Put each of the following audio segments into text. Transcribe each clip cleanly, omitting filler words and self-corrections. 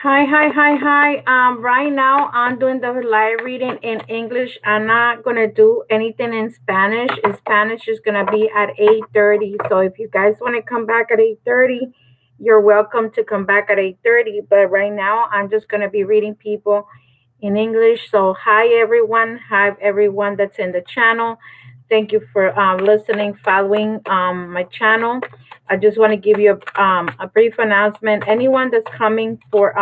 Hi. Right now I'm doing the live reading in English. I'm not gonna do anything in Spanish. In Spanish is gonna be at 8:30. So if you guys want to come back at 8:30, you're welcome to come back at 8:30. But right now I'm just gonna be reading people in English. So hi everyone that's in the channel. Thank you for listening, following my channel. I just want to give you a brief announcement. Anyone that's coming for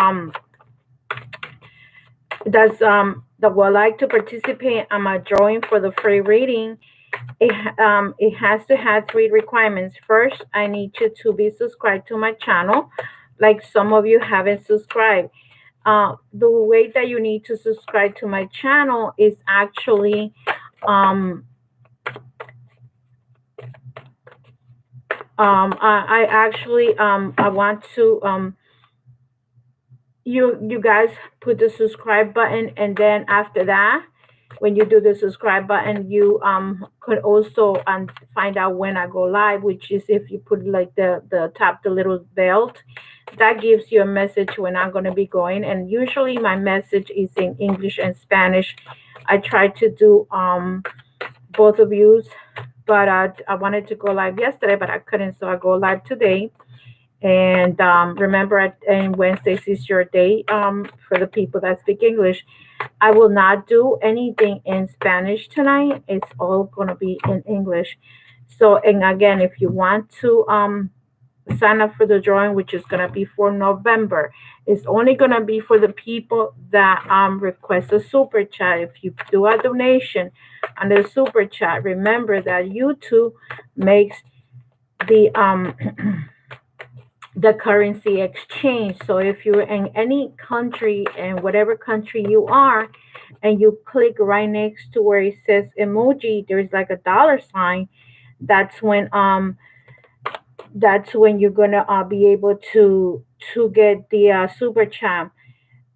that would like to participate on my drawing for the free reading, it has to have three requirements. First, I need you to be subscribed to my channel, like some of you haven't subscribed. The way that you need to subscribe to my channel is actually um, I actually I want to you guys put the subscribe button, and then after that, when you do the subscribe button, you could also find out when I go live, which is if you put like the tap the little bell, that gives you a message when I'm going to be going. And usually my message is in English and Spanish. I try to do both of yous, but I wanted to go live yesterday, but I couldn't, so I go live today. And remember, and Wednesdays is your day for the people that speak English. I will not do anything in Spanish tonight. It's all going to be in English. So, and again, if you want to sign up for the drawing, which is going to be for November, it's only going to be for the people that request a super chat. If you do a donation on the super chat, remember that YouTube makes the the currency exchange. So if you're in any country, and whatever country you are, and you click right next to where it says emoji, there's like a dollar sign. That's when you're gonna be able to get the super chat.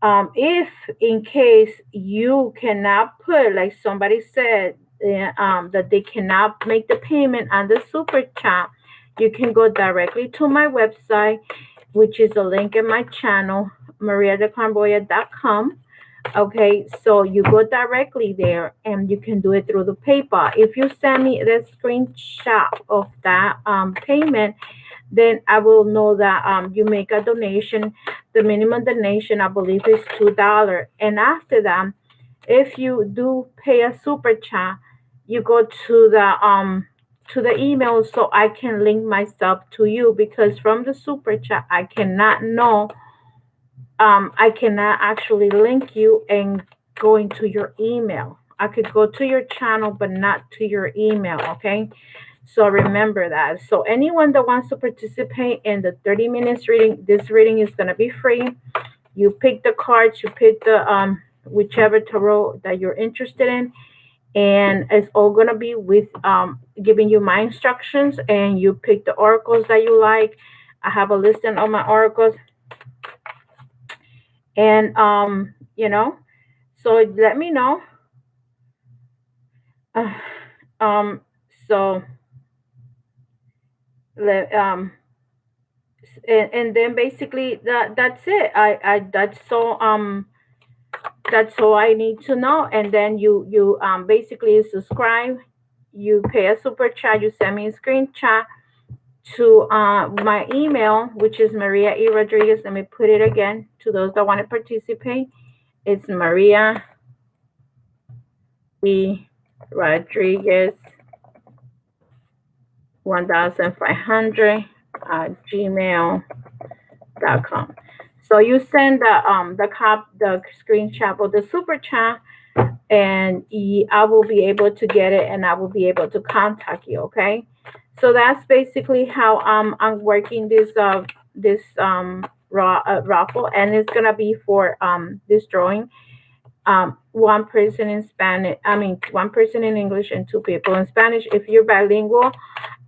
If in case you cannot put, like somebody said, that they cannot make the payment on the super chat, you can go directly to my website, which is a link in my channel, mariadeclamboya.com. Okay, so you go directly there and you can do it through the PayPal. If you send me the screenshot of that payment, then I will know that you make a donation. The minimum donation, I believe, is $2. And after that, if you do pay a super chat, you go to the email, so I can link myself to you, because from the super chat I cannot know I cannot actually link you and go into your email. I could go to your channel but not to your email. Okay, so remember that. So anyone that wants to participate in the 30 minutes reading, this reading is going to be free. You pick the cards, you pick the whichever tarot that you're interested in, and it's all going to be with giving you my instructions, and you pick the oracles that you like. I have a listing of my oracles, and so let me know. uh, um so let and then basically that's it. I that's all I need to know. And then you basically subscribe, you pay a super chat, you send me a screenshot to my email, which is Maria E. Rodriguez. Let me put it again to those that want to participate. It's Maria E. Rodriguez 1500 at gmail.com. So you send the screenshot or the super chat, and I will be able to get it, and I will be able to contact you. Okay, so that's basically how I'm working this raffle, and it's gonna be for this drawing. One person in Spanish, I mean, one person in English and two people in Spanish. If you're bilingual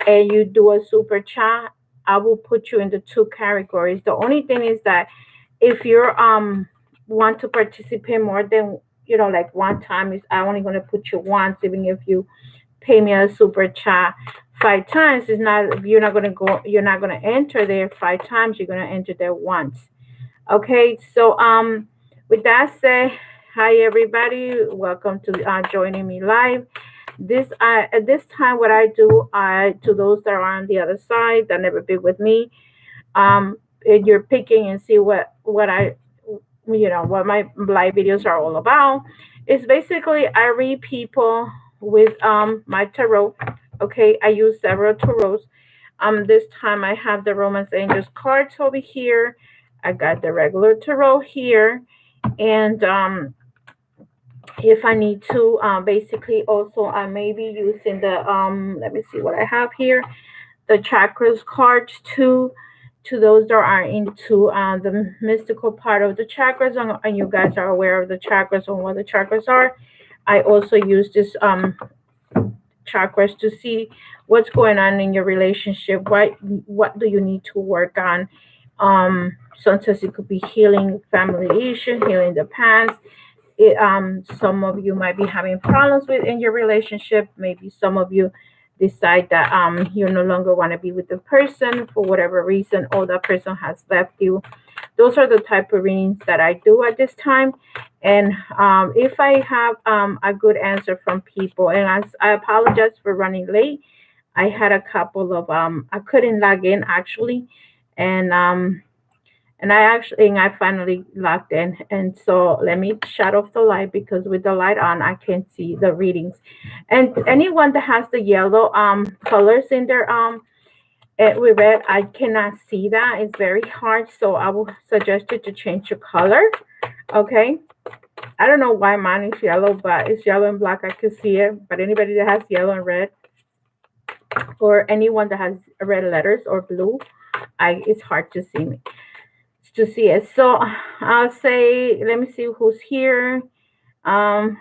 and you do a super chat, I will put you in the two categories. The only thing is that if you're want to participate more than, like one time, is I only going to put you once. Even if you pay me a super chat 5 times, it's not, you're not going to enter there 5 times. You're going to enter there once. Okay, so with that said, hi everybody, welcome to joining me live. This at this time, what I do, I to those that are on the other side that never been with me, and you're picking and see what I, what my live videos are all about. It's basically I read people with my tarot. Okay, I use several tarots. This time I have the Romance Angels cards over here. I got the regular tarot here, and if I need to, basically also I may be using the let me see what I have here, the chakras cards too. To those that are into the mystical part of the chakras, and you guys are aware of the chakras and what the chakras are. I also use this chakras to see what's going on in your relationship. What do you need to work on? Sometimes it could be healing family issue, healing the past. Some of you might be having problems with in your relationship. Maybe some of you decide that you no longer want to be with the person for whatever reason, or that person has left you. Those are the type of readings that I do at this time. And if I have a good answer from people, and I apologize for running late. I had a couple of I couldn't log in actually, and I finally logged in. And so let me shut off the light, because with the light on I can't see the readings. And anyone that has the yellow colors in their with red, I cannot see that. It's very hard. So I will suggest you to change your color. Okay. I don't know why mine is yellow, but it's yellow and black. I can see it. But anybody that has yellow and red, or anyone that has red letters or blue, it's hard to see it. So I'll say, let me see who's here. Um,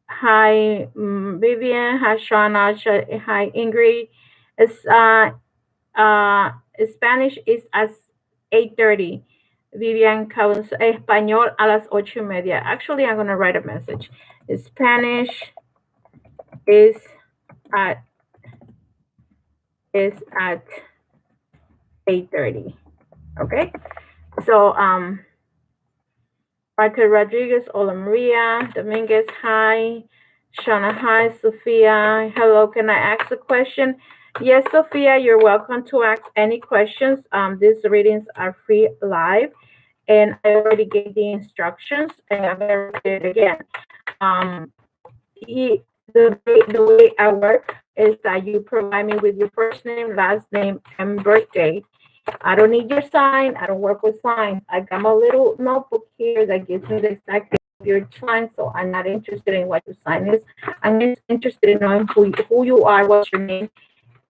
Hi, Vivian. Hi, Shauna. Hi, Ingrid. It's uh, Spanish is at 8:30. Vivian Cabos, español a las 8:30. Actually, I'm gonna write a message. Spanish is at is at 8:30. Okay. So Michael Rodriguez, Ola Maria, Dominguez, hi. Shauna, hi. Sophia, hello. Can I ask a question? Yes, Sophia, you're welcome to ask any questions. These readings are free live, and I already gave the instructions, and I'm going to repeat it again. Um, the way I work is that you provide me with your first name, last name, and birthday. I don't need your sign. I don't work with signs. I got my little notebook here that gives me the exact date of your sign, so I'm not interested in what your sign is. I'm just interested in knowing who you are, what's your name,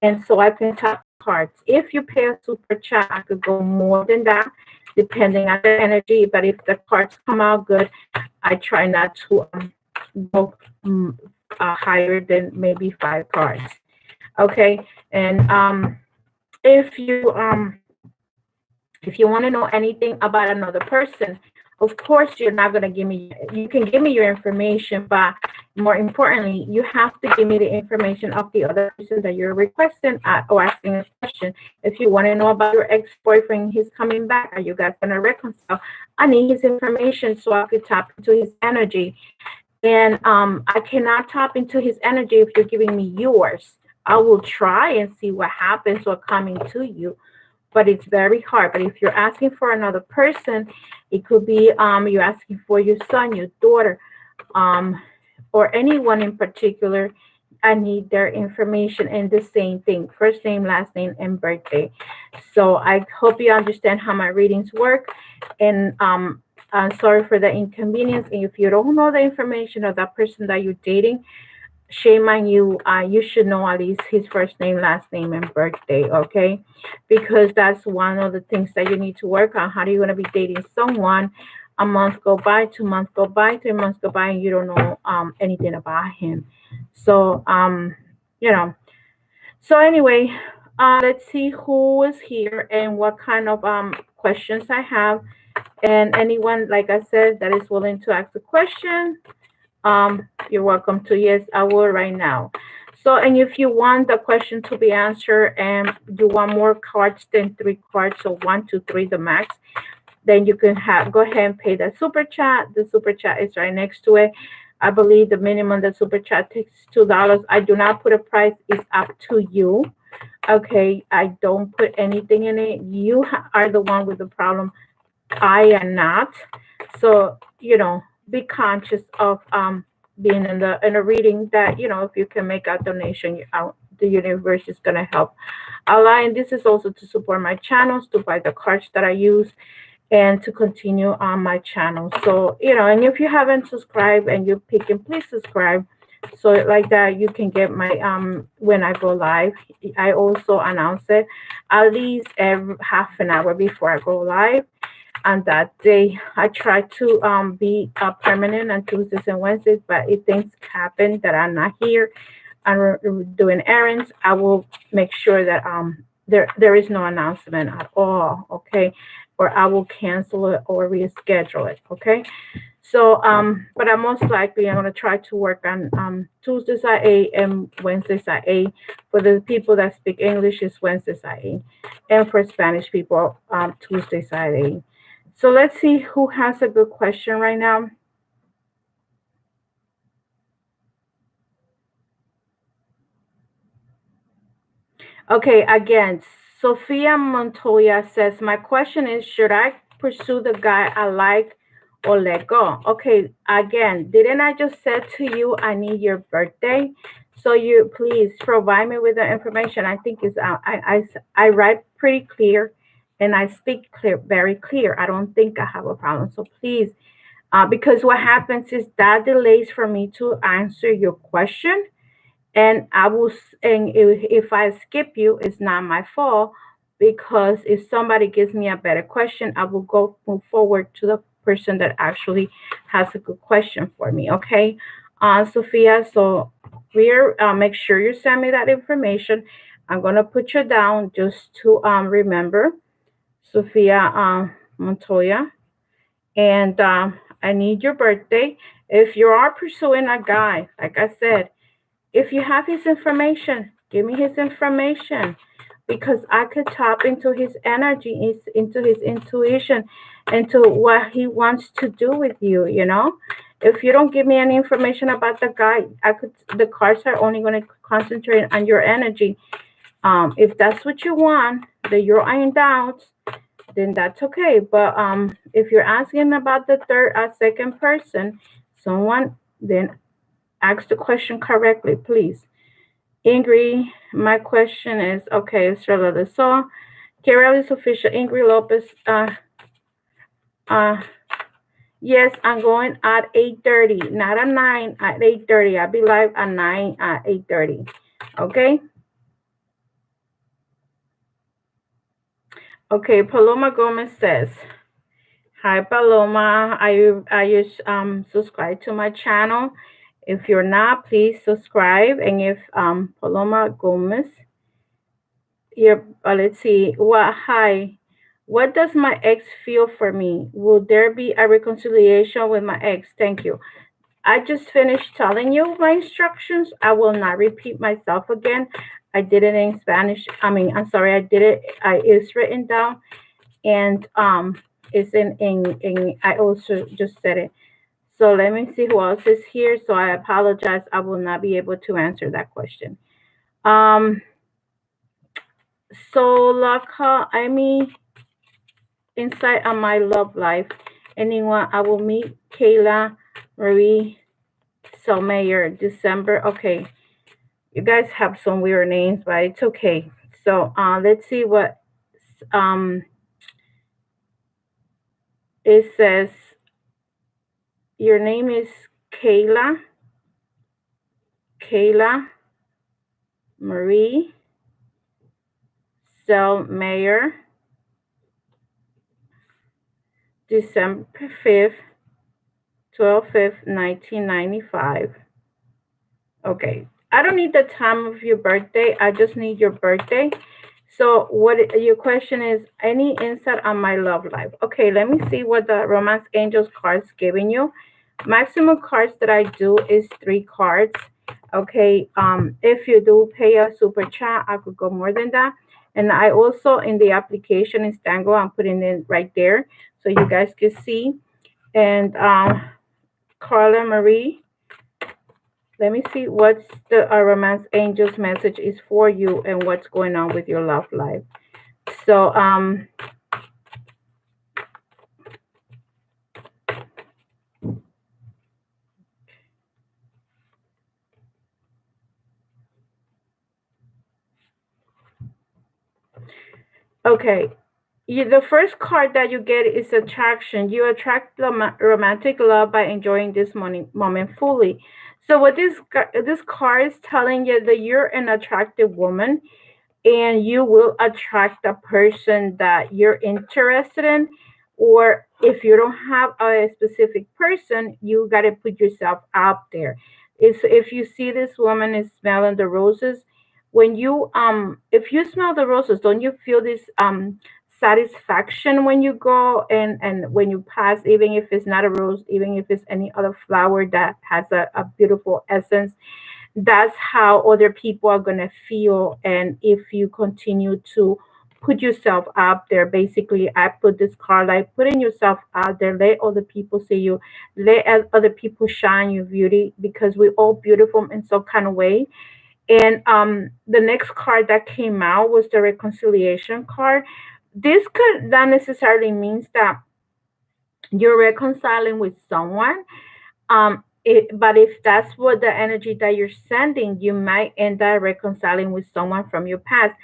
and so I can top cards. If you pay a super chat, I could go more than that, depending on the energy. But if the cards come out good, I try not to go higher than maybe 5 cards. Okay, and if you want to know anything about another person, of course you're not going to give me, you can give me your information, but more importantly, you have to give me the information of the other person that you're requesting or asking a question. If you want to know about your ex-boyfriend, he's coming back, are you guys going to reconcile? I need his information so I could tap into his energy. And I cannot tap into his energy if you're giving me yours. I will try and see what happens or coming to you, but it's very hard. But if you're asking for another person, it could be you're asking for your son, your daughter, or anyone in particular. I need their information, and the same thing, first name, last name, and birthday. So I hope you understand how my readings work. And I'm sorry for the inconvenience. And if you don't know the information of that person that you're dating, shame on you. You should know at least his first name, last name, and birthday, okay? Because that's one of the things that you need to work on. How are you going to be dating someone? A month go by, 2 months go by, 3 months go by, and you don't know anything about him. So, you know. So anyway, let's see who is here and what kind of questions I have. And anyone, like I said, that is willing to ask a question, you're welcome to. Yes, I will right now. So, and if you want the question to be answered and you want more cards than 3 cards, so 1, 2, 3, the max, then you can go ahead and pay the super chat. The super chat is right next to it. I believe the minimum the super chat takes $2. I do not put a price. It's up to you. Okay, I don't put anything in it. You are the one with the problem. I am not. So, be conscious of being in a reading that, if you can make a donation, the universe is going to help a lot. And this is also to support my channels, to buy the cards that I use, and to continue on my channel. So, and if you haven't subscribed and you're picking, please subscribe. So like that, you can get my, when I go live. I also announce it at least every half an hour before I go live. On that day, I try to be permanent on Tuesdays and Wednesdays, but if things happen that I'm not here, I'm doing errands, I will make sure that there is no announcement at all, okay? Or I will cancel it or reschedule it, okay? So, but I'm most likely I'm gonna try to work on Tuesdays at 8 and Wednesdays at 8. For the people that speak English, it's Wednesdays at 8, and for Spanish people, Tuesdays at 8. So let's see who has a good question right now. Okay, again, Sophia Montoya says, my question is, should I pursue the guy I like or let go? Okay, again, didn't I just say to you, I need your birthday? So you please provide me with the information. I think it's, I write pretty clear and I speak clear, very clear. I don't think I have a problem. So please, because what happens is that delays for me to answer your question, and and if I skip you, it's not my fault, because if somebody gives me a better question, I will move forward to the person that actually has a good question for me. Okay, Sophia. So we're make sure you send me that information. I'm gonna put you down just to remember, Sophia Montoya, and I need your birthday. If you are pursuing a guy, like I said, if you have his information, give me his information, because I could tap into his energy, into his intuition, into what he wants to do with you, If you don't give me any information about the guy, the cards are only going to concentrate on your energy. If that's what you want, that you're in doubt, then that's okay. But if you're asking about the second person, someone, then ask the question correctly, please. Ingrid, my question is, okay, Estrella de Sol, Kirelli's official, Ingrid Lopez, yes, I'm going at 8:30, not at 9, at 8:30. I'll be live at 9 at 8:30, okay? Okay, Paloma Gomez says, hi, Paloma, are you subscribed to my channel? If you're not, please subscribe. And if Paloma Gomez, let's see. Hi. What does my ex feel for me? Will there be a reconciliation with my ex? Thank you. I just finished telling you my instructions. I will not repeat myself again. I did it in Spanish. I'm sorry. I did it. It's written down, and it's in. I also just said it. So let me see who else is here. So I apologize. I will not be able to answer that question. So Laka, I mean, insight on my love life. Anyone I will meet, Kayla, Marie, Selmayer, December. Okay, you guys have some weird names, but it's okay. So let's see what it says. Your name is Kayla, Marie, Selmayer, December 5th, 12th, 1995. Okay. I don't need the time of your birthday. I just need your birthday. So what your question is, any insight on my love life? Okay, let me see what the Romance Angels cards giving you. Maximum cards that I do is 3 cards. Okay, if you do pay a super chat, I could go more than that. And I also, in the application in Stango, I'm putting it right there so you guys can see. And Carla Marie, let me see what's the romance angel's message is for you and what's going on with your love life. So okay, the first card that you get is attraction. You attract the romantic love by enjoying this moment fully. So what this card is telling you, that you're an attractive woman and you will attract the person that you're interested in. Or if you don't have a specific person, you got to put yourself out there. It's, if you see this woman is smelling the roses, when you if you smell the roses, don't you feel this satisfaction when you go and when you pass, even if it's not a rose, even if it's any other flower that has a beautiful essence? That's how other people are going to feel. And if you continue to put yourself out there, basically, I put this card like putting yourself out there, let other people see you, let other people shine your beauty, because we're all beautiful in some kind of way. And the next card that came out was the reconciliation card. This could not necessarily means that you're reconciling with someone, but if that's what the energy that you're sending, you might end up reconciling with someone from your past.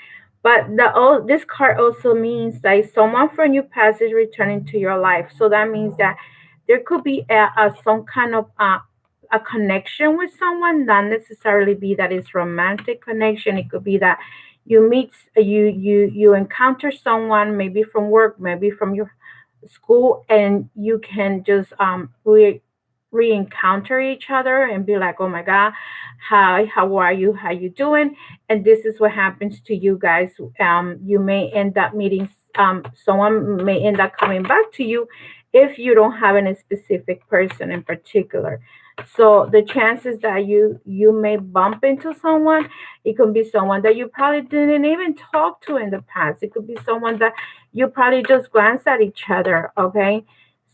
But this card also means that someone from your past is returning to your life. So that means that there could be some kind of a connection with someone, not necessarily be that it's romantic connection. It could be that you meet, you encounter someone, maybe from work, maybe from your school, and you can just re-encounter each other and be like, oh my god, hi, how are you, how you doing? And this is what happens to you guys. You may end up meeting, someone may end up coming back to you if you don't have any specific person in particular. So the chances that you may bump into someone, it could be someone that you probably didn't even talk to in the past. It could be someone that you probably just glance at each other. Okay,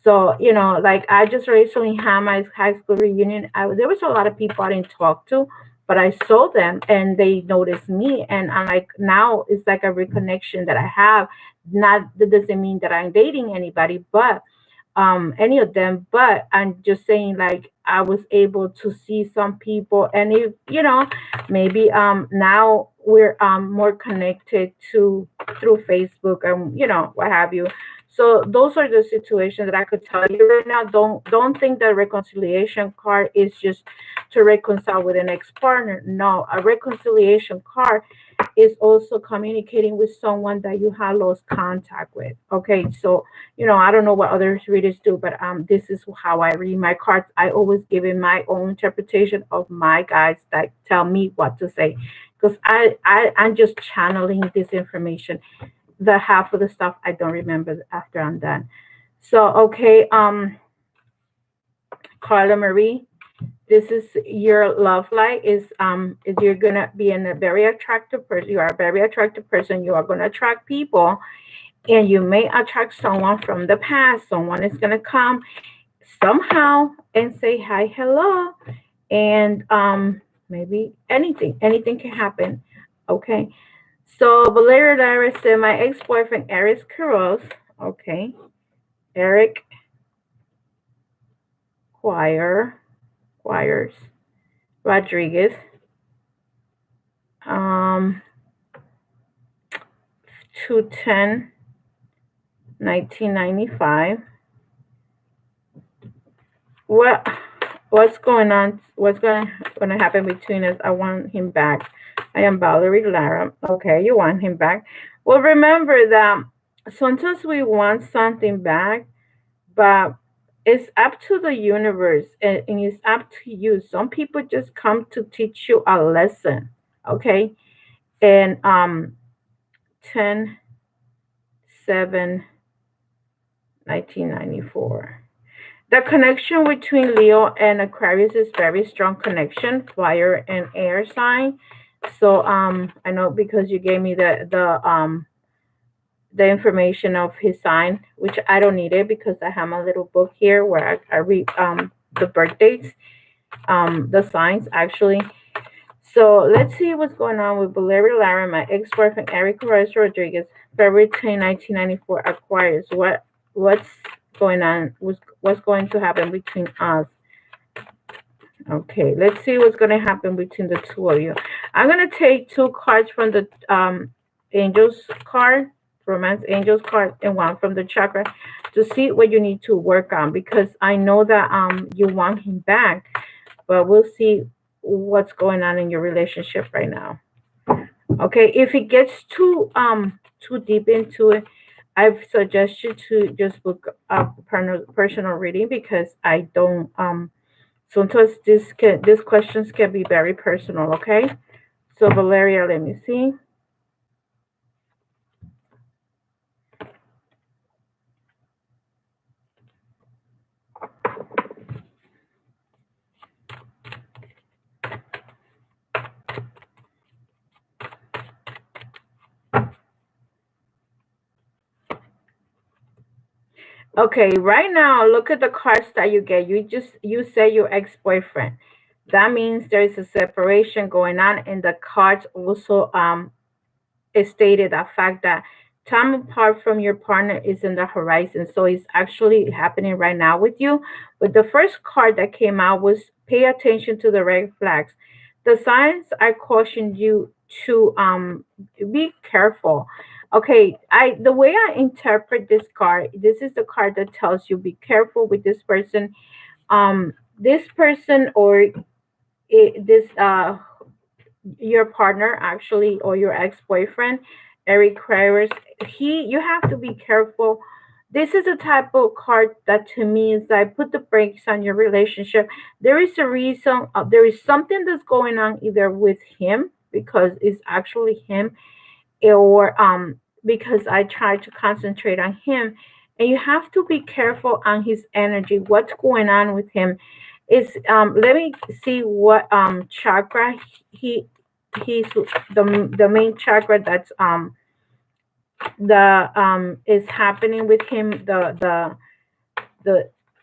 so like I just recently had my high school reunion. There was a lot of people I didn't talk to, but I saw them and they noticed me, and I'm like, now it's like a reconnection that I have. Not that doesn't mean that I'm dating anybody, but any of them, but I'm just saying, like, I was able to see some people, and if maybe now we're more connected to through Facebook and what have you. So those are the situations that I could tell you right now. Don't think that reconciliation card is just to reconcile with an ex-partner. No, a reconciliation card is also communicating with someone that you have lost contact with. Okay, so I don't know what other readers do, but this is how I read my cards. I always give it my own interpretation of my guides that tell me what to say, because I'm just channeling this information. The half of the stuff I don't remember after I'm done. So okay, Carla Marie, this is your love life. Is you're gonna be in a very attractive person. You are a very attractive person. You are gonna attract people, and you may attract someone from the past. Someone is gonna come somehow and say hi, hello, and maybe anything can happen. Okay. So Valeria Dara said, my ex-boyfriend Eric Quiroz, okay, Eric Quires Rodriguez, um, 210, 1995. What what's going on? What's gonna happen between us? I want him back. I am Valerie Lara. Okay, you want him back. Well, remember that sometimes we want something back, but it's up to the universe, and it's up to you. Some people just come to teach you a lesson. Okay, and 10 7 1994. The connection between Leo and Aquarius is very strong connection, fire and air sign. So I know because you gave me the information of his sign, which I don't need it because I have my little book here where I read the birthdays, the signs actually. So let's see what's going on with Valeria Lara, my ex-boyfriend Eric Torres Rodriguez, February 10, 1994, Aquarius. What's going on? What's going to happen between us? Okay, let's see what's going to happen between the two of you. I'm going to take two cards from the angels card, romance angels card, and one from the chakra to see what you need to work on, because I know that you want him back, but we'll see what's going on in your relationship right now. Okay, if it gets too deep into it, I suggest you to just book a personal reading, because I don't sometimes these questions can be very personal. Okay, so Valeria, let me see. Okay, right now, look at the cards that you get. You say your ex-boyfriend. That means there is a separation going on, and the cards also stated the fact that time apart from your partner is in the horizon. So it's actually happening right now with you. But the first card that came out was pay attention to the red flags. The signs I cautioned you to be careful. Okay, I the way I interpret this card, this is the card that tells you be careful with this person. This person or this your partner actually, or your ex-boyfriend Eric Kravers, he you have to be careful. This is a type of card that to me is like put the brakes on your relationship. There is a reason, there is something that's going on either with him, because it's actually him, or because I try to concentrate on him, and you have to be careful on his energy, what's going on with him. Is let me see what chakra he he's the main chakra that's the is happening with him. The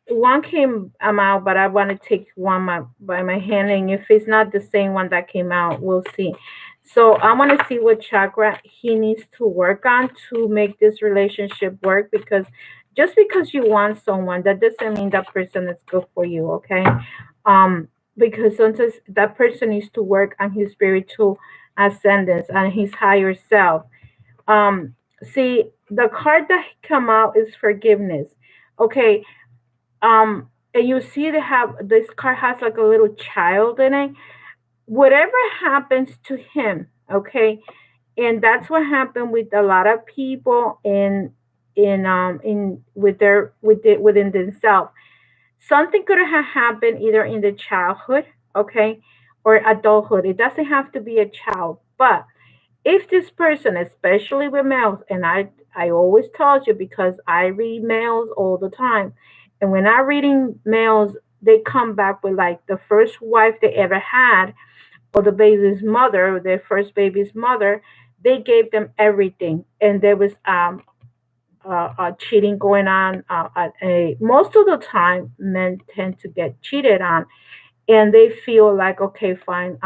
one came out, but I want to take one by my hand, and if it's not the same one that came out, we'll see. So I want to see what chakra he needs to work on to make this relationship work, because just because you want someone, that doesn't mean that person is good for you. Okay, because sometimes that person needs to work on his spiritual ascendance and his higher self. See, the card that come out is forgiveness. Okay, and you see they have this card has like a little child in it. Whatever happens to him, okay, and that's what happened with a lot of people in with their with it within themselves. Something could have happened either in the childhood, okay, or adulthood. It doesn't have to be a child, but if this person, especially with males, and I always told you because I read males all the time, and when I'm reading males, they come back with like the first wife they ever had, or the baby's mother, their first baby's mother. They gave them everything, and there was cheating going on. Most of the time, men tend to get cheated on, and they feel like, okay, fine,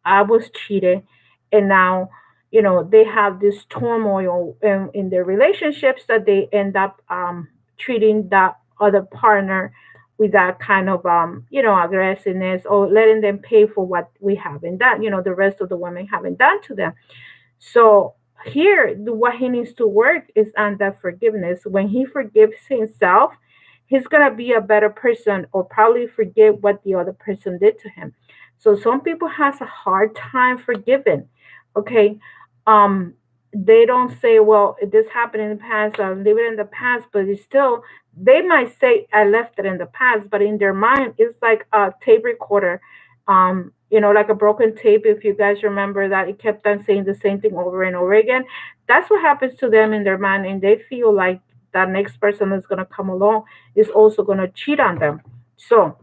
I was cheated, and now they have this turmoil in their relationships, that they end up treating that other partner with that kind of aggressiveness, or letting them pay for what we haven't done, the rest of the women haven't done to them. So here, what he needs to work is on that forgiveness. When he forgives himself, he's gonna be a better person, or probably forget what the other person did to him. So some people has a hard time forgiving. Okay, um, they don't say, "Well, this happened in the past. I'll leave it in the past," but it's still, they might say, "I left it in the past," but in their mind, it's like a tape recorder, like a broken tape. If you guys remember that, it kept on saying the same thing over and over again. That's what happens to them in their mind, and they feel like that next person that's going to come along is also going to cheat on them. So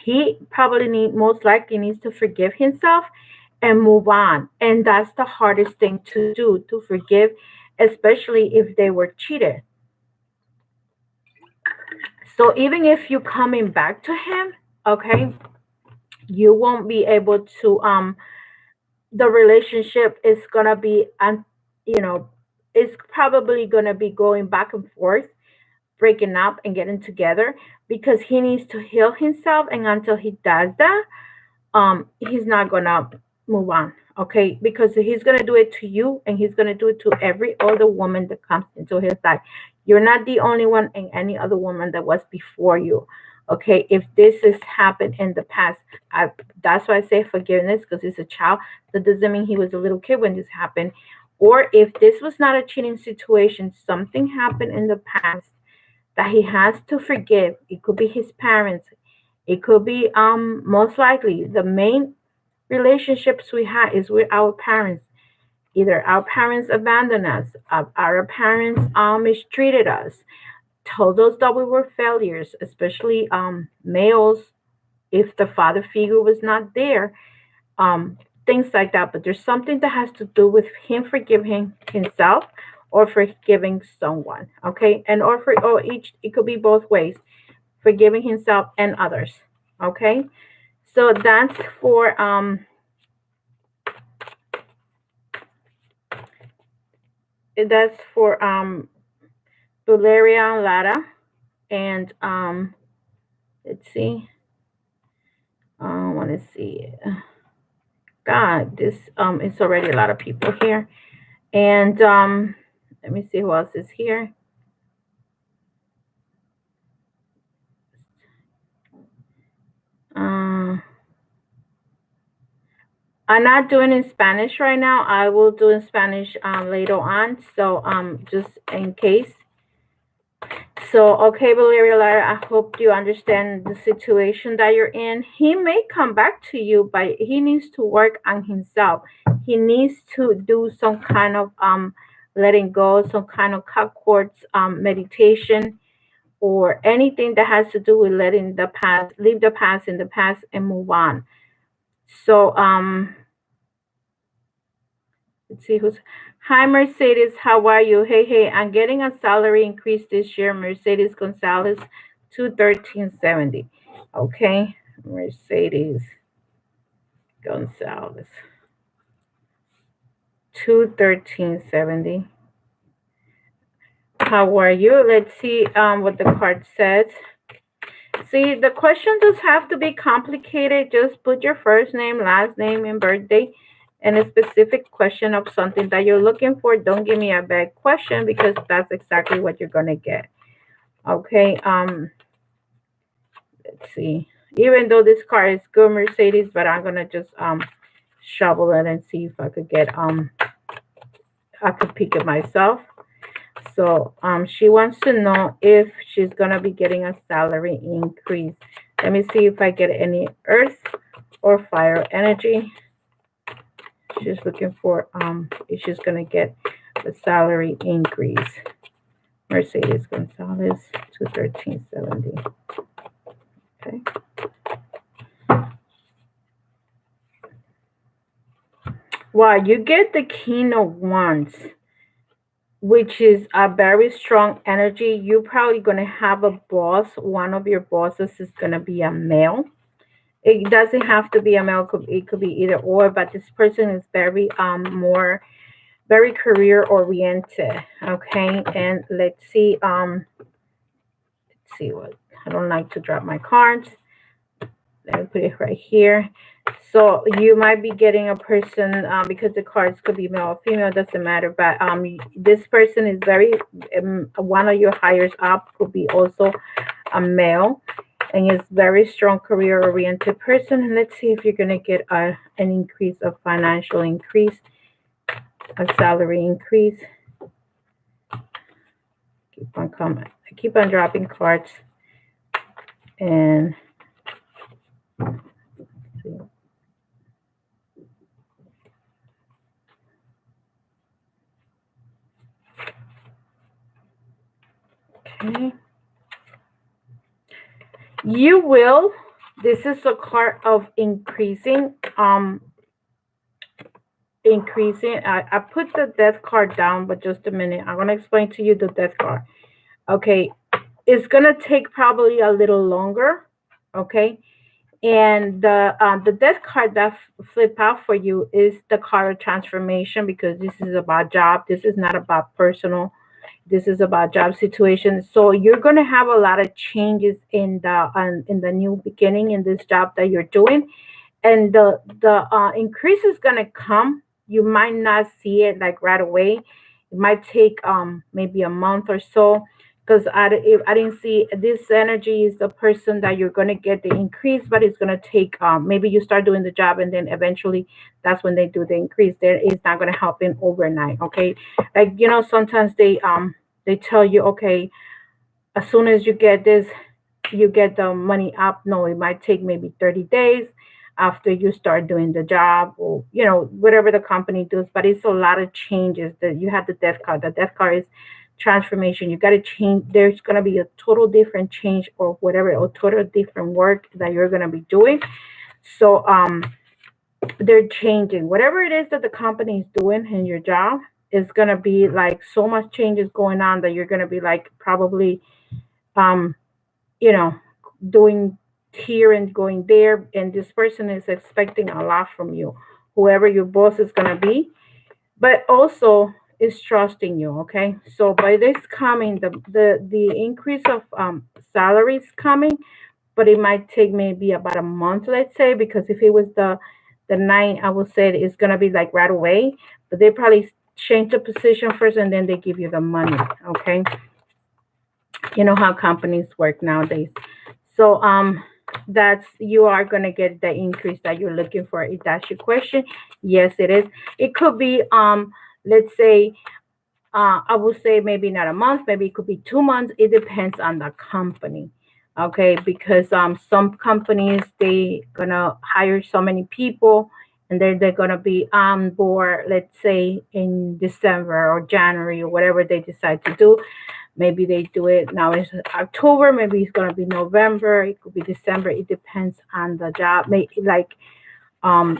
he probably most likely needs to forgive himself, and move on. And that's the hardest thing to do, to forgive, especially if they were cheated. So even if you're coming back to him, okay, you won't be able to the relationship is gonna be you know, it's probably gonna be going back and forth, breaking up and getting together, because he needs to heal himself, and until he does that, he's not gonna move on, okay? Because he's gonna do it to you, and he's gonna do it to every other woman that comes into his life. You're not the only one, and any other woman that was before you, okay? If this has happened in the past, that's why I say forgiveness, because he's a child. That doesn't mean he was a little kid when this happened. Or if this was not a cheating situation, something happened in the past that he has to forgive. It could be his parents. It could be most likely the main relationships we had is with our parents. Either our parents abandoned us, our parents mistreated us, told us that we were failures, especially males, if the father figure was not there, um, things like that. But there's something that has to do with him forgiving himself or forgiving someone, okay? And or each, it could be both ways, forgiving himself and others, okay? So that's for Valeria and Lara, and let's see, I want to see. God, this it's already a lot of people here, and let me see who else is here. Uh, I'm not doing in Spanish right now. I will do in Spanish later on. So just in case. So okay, Valeria Lara, I hope you understand the situation that you're in. He may come back to you, but he needs to work on himself. He needs to do some kind of letting go, some kind of cut cords meditation, or anything that has to do with letting the past, leave the past in the past and move on. So let's see who's. Hi, Mercedes. How are you? Hey, hey. I'm getting a salary increase this year. Mercedes Gonzalez, 21370. Okay, Mercedes Gonzalez, 21370. How are you? Let's see what the card says. See, the question does have to be complicated. Just put your first name, last name, and birthday, and a specific question of something that you're looking for. Don't give me a bad question, because that's exactly what you're gonna get. Okay. Let's see. Even though this card is good, Mercedes, but I'm gonna just shovel it and see if I could get I could pick it myself. So she wants to know if she's gonna be getting a salary increase. Let me see if I get any earth or fire energy. She's looking for if she's gonna get a salary increase. Mercedes Gonzalez, 21370. Okay. Wow, you get the King of Wands, which is a very strong energy. You're probably gonna have a boss. One of your bosses is gonna be a male. It doesn't have to be a male. It could be either or. But this person is very more very career oriented. Okay, and let's see what, I don't like to drop my cards. Let me put it right here. So you might be getting a person because the cards could be male or female, doesn't matter. But this person is very one of your hires up could be also a male, and is very strong career oriented person. And let's see if you're gonna get an increase, of financial increase, a salary increase. Keep on coming. I keep on dropping cards, and see. Okay. You will. This is a card of increasing increasing. I put the death card down, but just a minute. I'm gonna explain to you the death card. Okay, it's gonna take probably a little longer. Okay, and the death card that flip out for you is the card of transformation, because this is about job. This is not about personal. This is about job situations. So you're going to have a lot of changes in the new beginning in this job that you're doing, and the increase is going to come. You might not see it like right away. It might take maybe a month or so, because if I didn't see this energy is the person that you're going to get the increase, but it's going to take maybe you start doing the job and then eventually that's when they do the increase. There is not going to happen overnight. Okay, like sometimes they tell you, okay, as soon as you get this, you get the money up. No, it might take maybe 30 days after you start doing the job, or whatever the company does. But it's a lot of changes. That you have the death card. The death card is transformation. You got to change. There's going to be a total different change, or whatever, or total different work that you're going to be doing. So they're changing whatever it is that the company is doing in your job. Is going to be like so much changes going on that you're going to be like probably um you know, doing here and going there, and this person is expecting a lot from you, whoever your boss is going to be, but also is trusting you. Okay, so by this coming, the increase of salaries coming, but it might take maybe about a month, let's say, because if it was the nine, I would say it's going to be like right away, but they probably change the position first and then they give you the money. Okay, you know how companies work nowadays. So that's you are gonna get the increase that you're looking for. If that's your question, yes, it is. It could be let's say I would say maybe not a month, maybe it could be 2 months. It depends on the company. Okay, because some companies they gonna hire so many people and they're gonna be on board, let's say in December or January or whatever they decide to do. Maybe they do it now it's October, maybe it's gonna be November, it could be December. It depends on the job. Like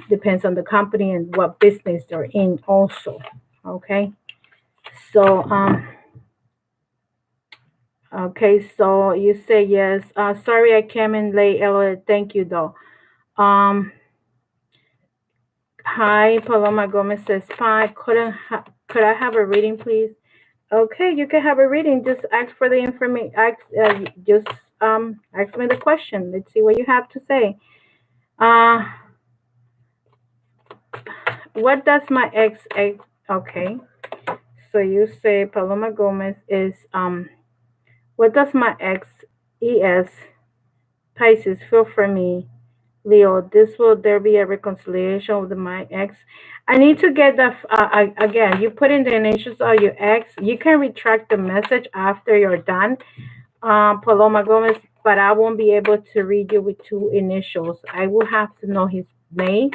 depends on the company and what business they're in also. Okay. So okay, so you say yes. Sorry I came in late, Elliot. Thank you though. Um Hi, Paloma Gomez says fine. Could I have a reading, please? Okay, you can have a reading. Just ask for the information. Just ask me the question. Let's see what you have to say. Uh, what does my ex? Okay, so you say Paloma Gomez is what does my ex Pisces feel for me? Leo, this will there be a reconciliation with my ex? I need to get the again. You put in the initials of your ex. You can retract the message after you're done, Paloma Gomez, but I won't be able to read you with two initials. I will have to know his name,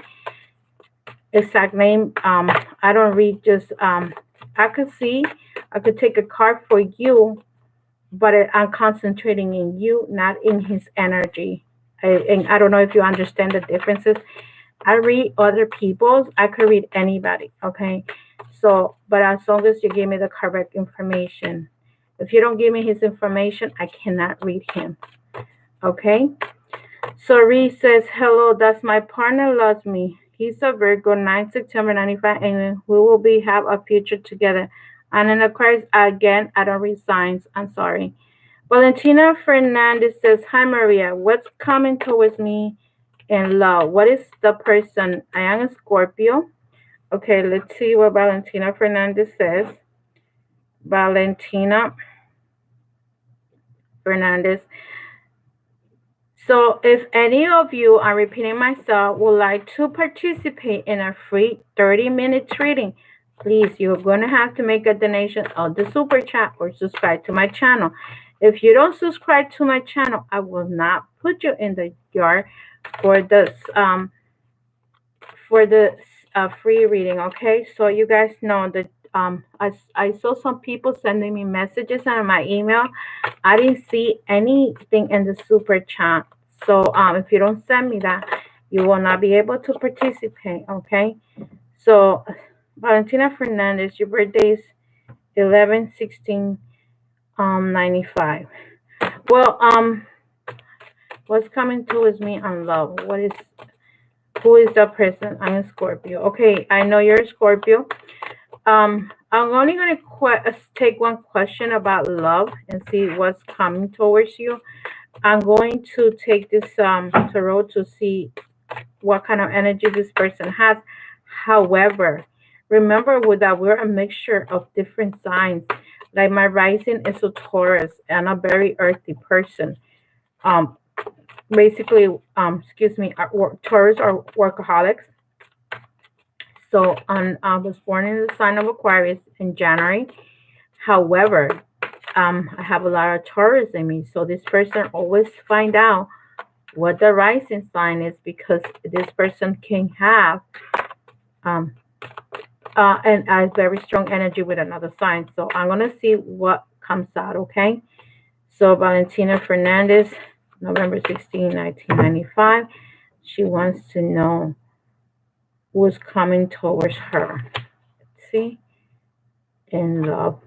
exact name. I don't read just. I could see. I could take a card for you, but I'm concentrating in you, not in his energy. And I don't know if you understand the differences. I read other people's. I could read anybody. Okay, so but as long as you give me the correct information. If you don't give me his information, I cannot read him. Okay. So Reese says, "Hello, that's my partner. Loves me. He's a Virgo, 9 September 95, and we will be have a future together. And in Aquarius again. I don't read signs. I'm sorry." Valentina Fernandez says, "Hi Maria, what's coming towards me in love? What is the person? I am a Scorpio." Okay, let's see what Valentina Fernandez says. Valentina Fernandez. So, if any of you, I'm repeating myself, would like to participate in a free 30-minute reading, please, you're going to have to make a donation of the super chat or subscribe to my channel. If you don't subscribe to my channel, I will not put you in the yard for this free reading. Okay, so you guys know that I saw some people sending me messages on my email. I didn't see anything in the super chat. So if you don't send me that, you will not be able to participate. Okay. So, Valentina Fernandez, your birthday is 11/16/95. Well, what's coming towards me on love? Who is the person? I'm a Scorpio. Okay, I know you're a Scorpio. I'm only going to take one question about love and see what's coming towards you. I'm going to take this tarot to see what kind of energy this person has. However, remember that we're a mixture of different signs. Like my rising is a Taurus and a very earthy person. Um, Basically, excuse me, Taurus are workaholics. So I was born in the sign of Aquarius in January. However, I have a lot of Taurus in me. So this person always find out what the rising sign is, because this person can have um, and a very strong energy with another sign. So I'm going to see what comes out, okay? So Valentina Fernandez, November 16, 1995. She wants to know who's coming towards her. Let's see. In love.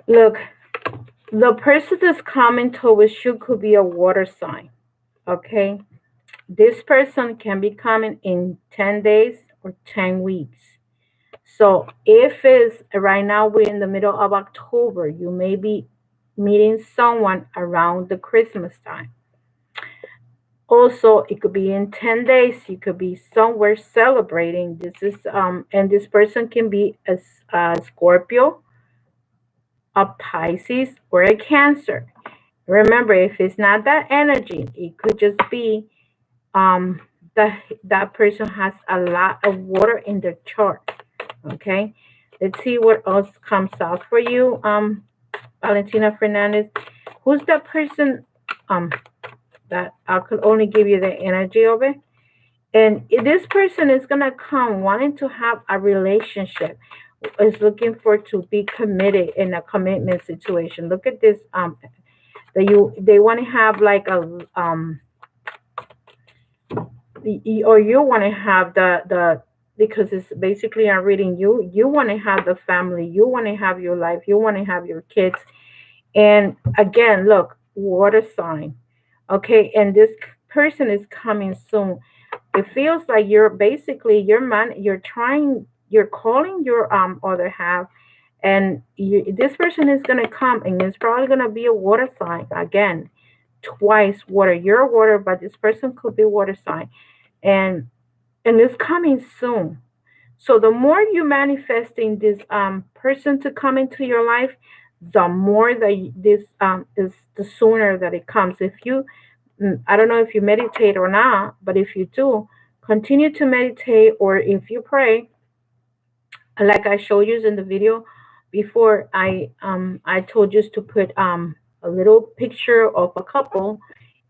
Look, the person that's coming towards you could be a water sign, okay? This person can be coming in 10 days or 10 weeks. So if it's right now, we're in the middle of October, you may be meeting someone around the Christmas time. Also, it could be in 10 days, you could be somewhere celebrating. This is and this person can be a Scorpio, a Pisces, or a Cancer. Remember, if it's not that energy, it could just be um that person has a lot of water in their chart. Okay, let's see what else comes out for you. Valentina Fernandez, who's that person? That I could only give you the energy of it. And this person is gonna come wanting to have a relationship, is looking for to be committed in a commitment situation. Look at this. They want to have like a or you want to have the because it's basically I'm reading you. You want to have the family. You want to have your life. You want to have your kids. And again, look, water sign. Okay, and this person is coming soon. It feels like you're basically you're calling your other half, and this person is going to come, and it's probably going to be a water sign again, twice water. You're water, but this person could be water sign, and it's coming soon. So the more you manifesting this person to come into your life, the more that this is, the sooner that it comes. If you I don't know if you meditate or not, but if you do, continue to meditate, or if you pray, like I showed you in the video before. I told you to put a little picture of a couple,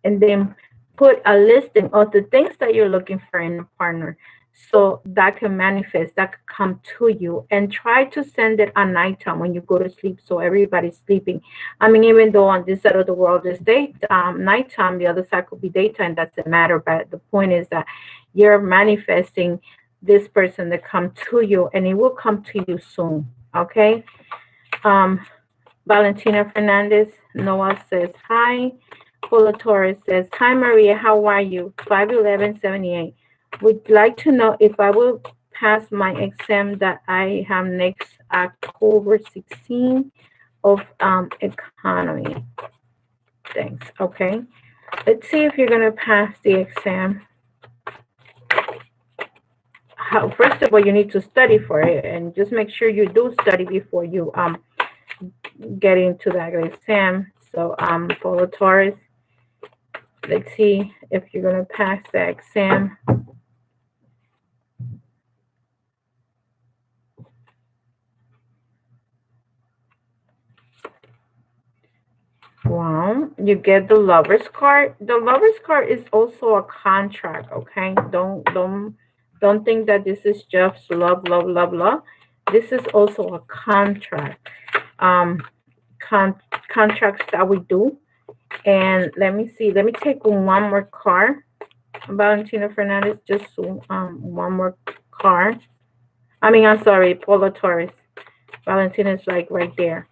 and then put a listing of the things that you're looking for in a partner, so that can manifest, that can come to you. And try to send it at nighttime when you go to sleep, so everybody's sleeping. I mean, even though on this side of the world is nighttime, the other side could be daytime, doesn't matter. But the point is that you're manifesting this person to come to you, and it will come to you soon. Okay. um Valentina Fernandez, Noah says hi. Paula Torres says, hi Maria, how are you? 5/11/78. Would like to know if I will pass my exam that I have next October 16 of economy. Thanks. Okay. Let's see if you're gonna pass the exam. First of all, you need to study for it, and just make sure you do study before you get into that exam. So Paula Torres, let's see if you're going to pass the exam. Well, you get the lover's card. The lover's card is also a contract, okay? Don't think that this is just love, love, love, love. This is also a contract. Um Contracts that we do. And let me see. Let me take one more card. Valentina Fernandez, just one more card. I mean, I'm sorry, Polo Taurus. Valentina is like right there.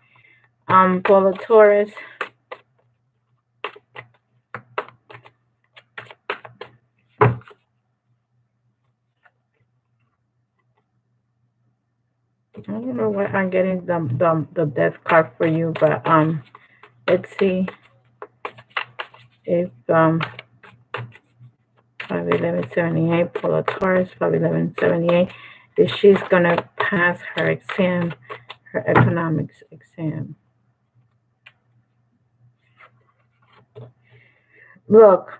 Polo Taurus. I don't know why I'm getting the death card for you, but let's see if 51178 Polo Taurus 51178 if she's gonna pass her exam, her economics exam. Look,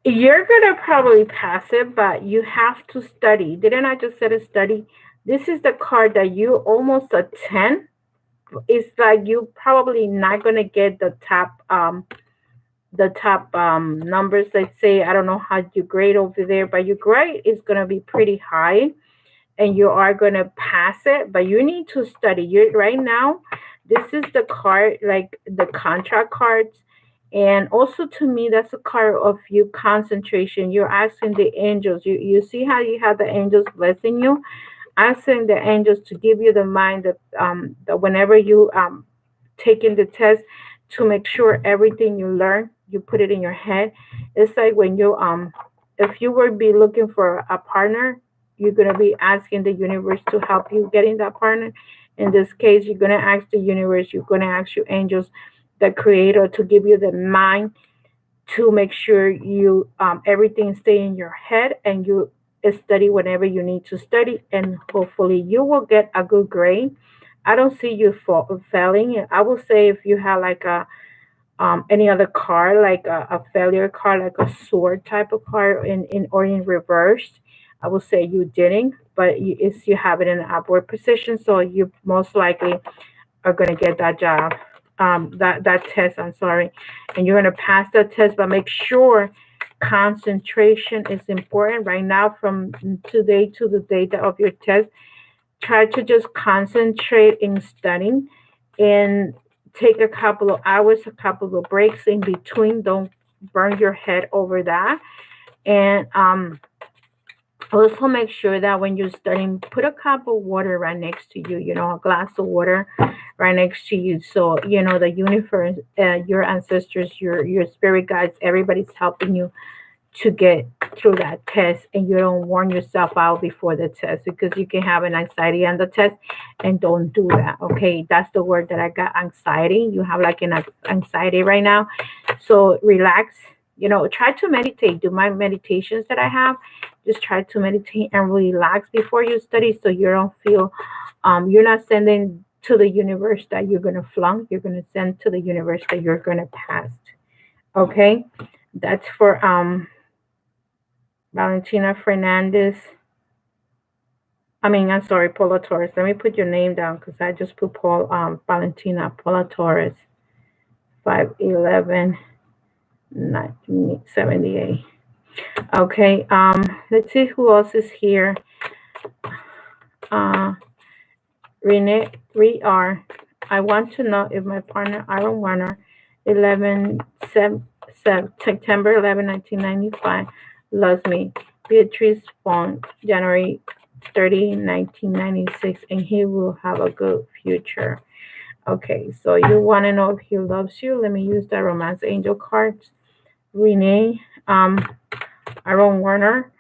you're gonna probably pass it, but you have to study. Didn't I just say to study? This is the card that you almost a 10. It's like you probably not gonna get the top numbers. Let's say I don't know how you grade over there, but your grade is gonna be pretty high, and you are gonna pass it. But you need to study. You right now. This is the card, like the contract cards. And also to me, that's a card of you concentration. You're asking the angels. You see how you have the angels blessing you, asking the angels to give you the mind that whenever you taking the test, to make sure everything you learn you put it in your head. It's like when you if you would be looking for a partner, you're gonna be asking the universe to help you getting that partner. In this case, you're gonna ask the universe, you're gonna ask your angels, the creator, to give you the mind to make sure you everything stay in your head, and you study whenever you need to study, and hopefully you will get a good grade. I don't see you failing. I will say if you have like a any other card, like a failure card, like a sword type of card in or in reverse, I will say you didn't, but it's you have it in an upward position, so you most likely are going to get that job, that test. I'm sorry, and you're going to pass that test. But make sure concentration is important right now. From today to the date of your test, try to just concentrate in studying, and take a couple of hours, a couple of breaks in between. Don't burn your head over that. And also make sure that when you're studying, put a cup of water right next to you, a glass of water right next to you. So, the universe, your ancestors, your spirit guides, everybody's helping you to get through that test, and you don't warn yourself out before the test, because you can have an anxiety on the test, and don't do that. Okay, that's the word that I got, anxiety. You have like an anxiety right now, so relax. Try to meditate. Do my meditations that I have. Just try to meditate and relax before you study, so you don't feel you're not sending to the universe that you're gonna flunk. You're gonna send to the universe that you're gonna pass. Okay, that's for Valentina Fernandez. I'm sorry, Paula Torres. Let me put your name down, because I just put Valentina Paula Torres, 511 1978. Okay, let's see who else is here. Renee Re-R. I want to know if my partner, Aaron Warner, 11 September 11, 1995, loves me. Beatrice Font, January 30, 1996, and he will have a good future. Okay, so you want to know if he loves you. Let me use the romance angel cards. Renee, Aaron Warner.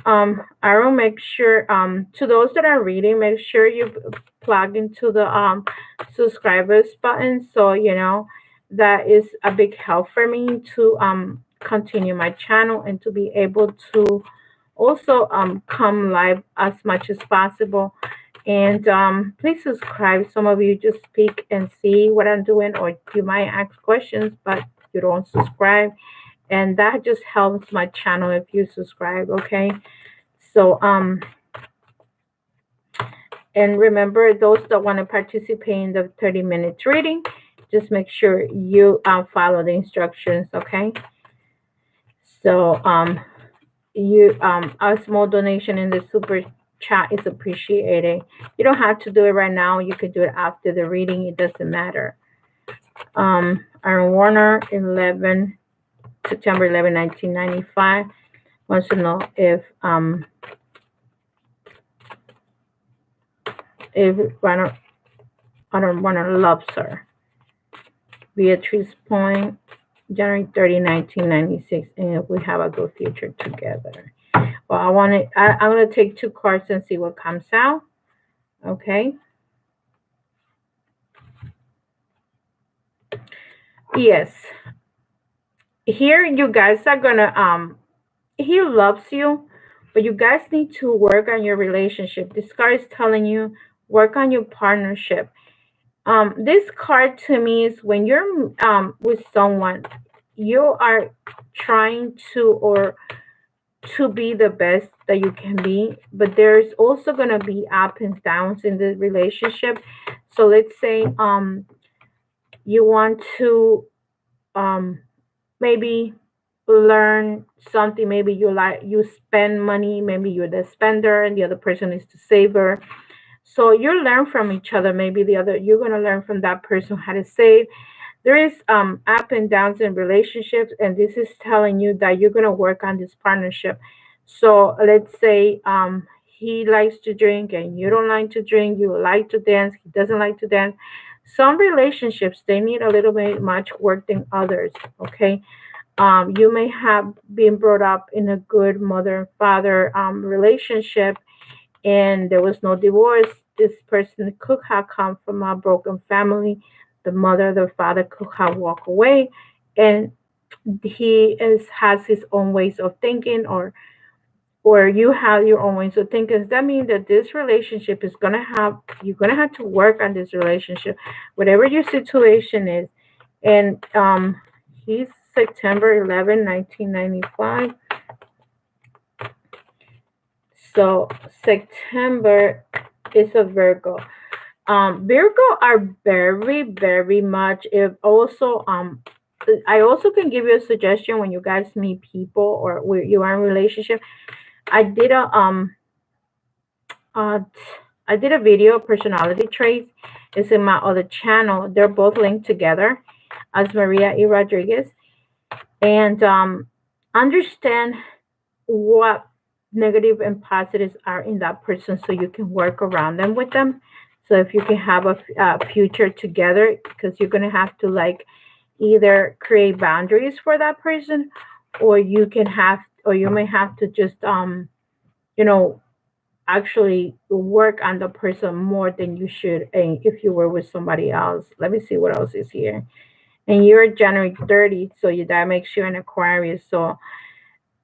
Aaron, make sure, to those that are reading, make sure you plug into the subscribers button, so that is a big help for me to continue my channel, and to be able to also come live as much as possible. And please subscribe. Some of you just speak and see what I'm doing, or you might ask questions, but you don't subscribe, and that just helps my channel if you subscribe. Okay, so and remember, those that want to participate in the 30 minutes reading, just make sure you follow the instructions. Okay, so a small donation in the super chat is appreciated. You don't have to do it right now. You could do it after the reading. It doesn't matter. Aaron Warner, 11 September 11, 1995. Wants to know if Runner loves her. Beatrice Point, January 30, 1996, and if we have a good future together. Well, I'm going to take 2 cards and see what comes out. Okay. Yes. Here, you guys are going to, he loves you, but you guys need to work on your relationship. This card is telling you, work on your partnership. This card to me is when you're with someone, you are trying to be the best that you can be, but there's also going to be ups and downs in the relationship. So let's say you want to maybe learn something. Maybe you spend money, maybe you're the spender and the other person is the saver. So you learn from each other. Maybe you're going to learn from that person how to save. There is up and downs in relationships, and this is telling you that you're going to work on this partnership. So let's say he likes to drink and you don't like to drink. You like to dance, he doesn't like to dance. Some relationships, they need a little bit much work than others. Okay. You may have been brought up in a good mother and father relationship, and there was no divorce. This person could have come from a broken family. The mother, the father could have walked away, and has his own ways of thinking, or you have your own ways of thinking. Does that mean that this relationship is you're gonna have to work on this relationship, whatever your situation is. And he's September 11, 1995. So September is a Virgo. Virgo are very, very much. If also, I also can give you a suggestion when you guys meet people or where you are in a relationship. I did a uh, I did a video, personality traits. It's in my other channel. They're both linked together as Maria E. Rodriguez. And understand what negative and positives are in that person so you can work around them with them. So if you can have a future together, because you're going to have to like either create boundaries for that person, or you may have to just you know actually work on the person more than you should, and if you were with somebody else. Let me see what else is here. And you're January 30, so that makes you an Aquarius. So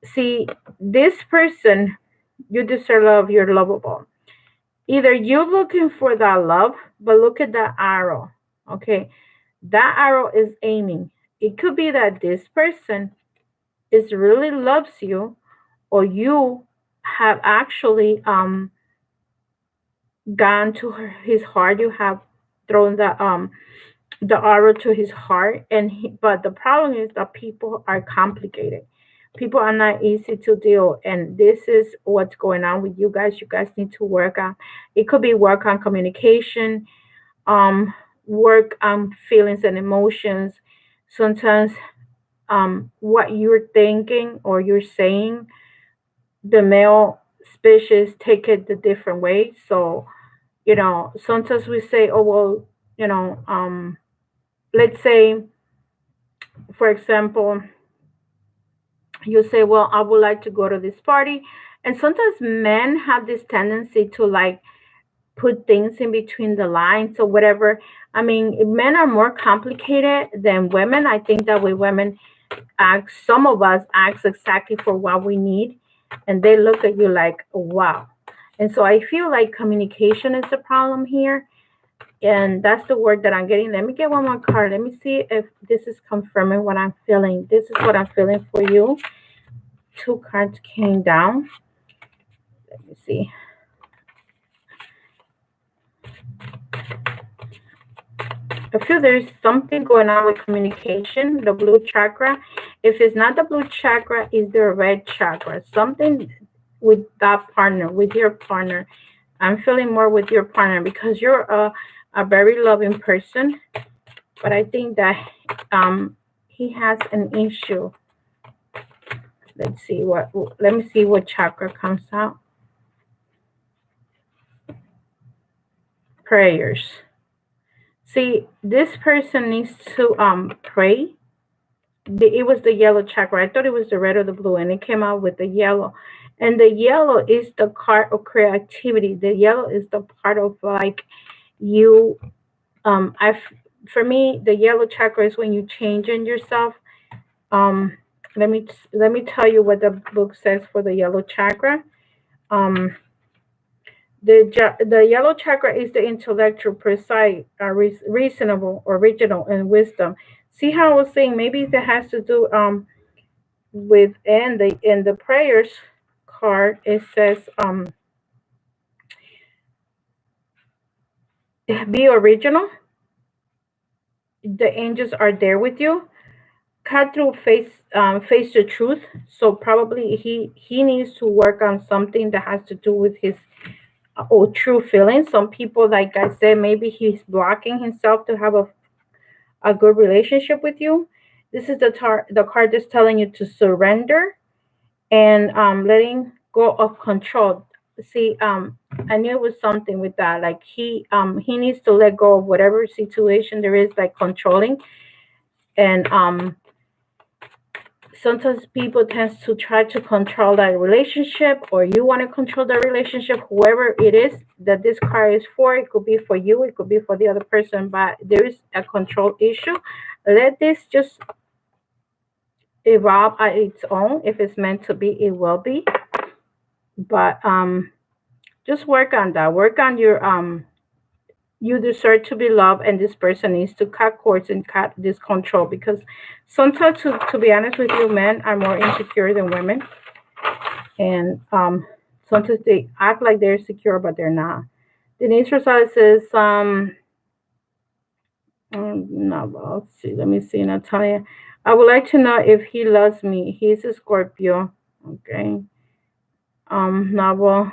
see, this person, you deserve love, you're lovable. Either you're looking for that love, but look at that arrow. Okay, that arrow is aiming. It could be that this person is really loves you, or you have actually gone to his heart. You have thrown the arrow to his heart, but the problem is that people are complicated. People are not easy to deal, and this is what's going on with you guys. You guys need to work on. It could be work on communication, um, work on feelings and emotions. Sometimes, what you're thinking or you're saying, the male species take it the different way. So sometimes we say, oh well, let's say, for example, you say, well, I would like to go to this party. And sometimes men have this tendency to like put things in between the lines or whatever. I mean, men are more complicated than women. I think that we women some of us ask exactly for what we need, and they look at you like, wow. And so I feel like communication is the problem here. And that's the word that I'm getting. Let me get one more card. Let me see if this is confirming what I'm feeling. This is what I'm feeling for you. 2 cards came down. Let me see. I feel there's something going on with communication, the blue chakra. If it's not the blue chakra, it's the red chakra. Something with that partner, with your partner. I'm feeling more with your partner because you're a very loving person. But I think that he has an issue. Let's see let me see what chakra comes out. Prayers. See, this person needs to pray. It was the yellow chakra. I thought it was the red or the blue, and it came out with the yellow. And the yellow is the card of creativity. The yellow is the part of like you. I For me, the yellow chakra is when you change in yourself. Um, let me tell you what the book says for the yellow chakra. Um, the yellow chakra is the intellectual, precise, reasonable, original, and wisdom. See how I was saying maybe that has to do with in the prayers card. It says be original. The angels are there with you. Cut through, face the truth. So probably he needs to work on something that has to do with his true feelings. Some people, like I said, maybe he's blocking himself to have a good relationship with you. This is the card that's telling you to surrender and letting go of control. See, I knew it was something with that. Like he needs to let go of whatever situation there is, like controlling. And sometimes people tend to try to control that relationship, or you want to control the relationship, whoever it is that this card is for. It could be for you, it could be for the other person, but there is a control issue. Let this just evolve at its own. If it's meant to be, it will be. But just work on that. Work on your you deserve to be loved, and this person needs to cut cords and cut this control, because sometimes, to be honest with you, men are more insecure than women. And sometimes they act like they're secure, but they're not. Denise Rosales says, no, well, let's see, let me see, Natalia. I would like to know if he loves me. He's a Scorpio. Okay. Novel.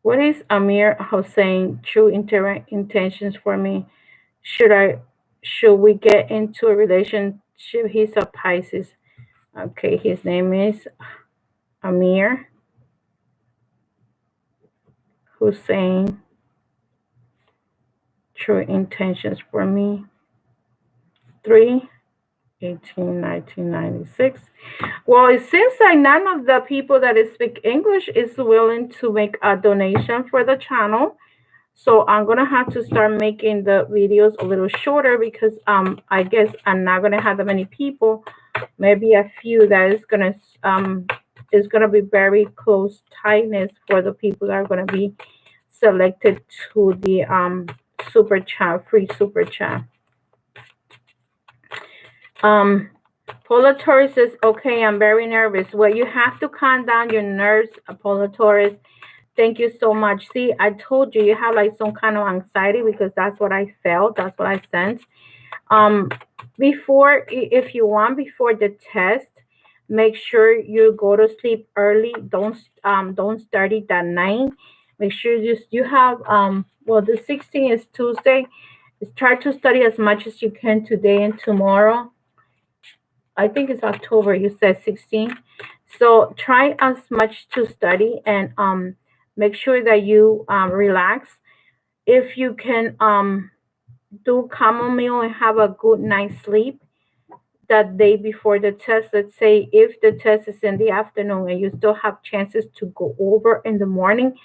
What is Amir Hossein true intentions for me? Should I should we get into a relationship? He's a Pisces. Okay, his name is Amir Hussein. True intentions for me. 3/18/1996. Well, it seems like none of the people that speak English is willing to make a donation for the channel. So I'm gonna have to start making the videos a little shorter, because I guess I'm not gonna have that many people. Maybe a few that is gonna be very close tightness for the people that are gonna be selected to the super chat, free super chat. Polar Taurus says, okay, I'm very nervous. Well, you have to calm down your nerves, Polar Taurus. Thank you so much. See, I told you have like some kind of anxiety, because that's what I felt. That's what I sensed. Before, if you want, before the test, make sure you go to sleep early. Don't start it at night. Make sure you have well, the 16th is Tuesday. Try to study as much as you can today and tomorrow. I think it's October. You said 16. So try as much to study, and make sure that you relax. If you can do chamomile and have a good night's sleep that day before the test. Let's say if the test is in the afternoon and you still have chances to go over in the morning,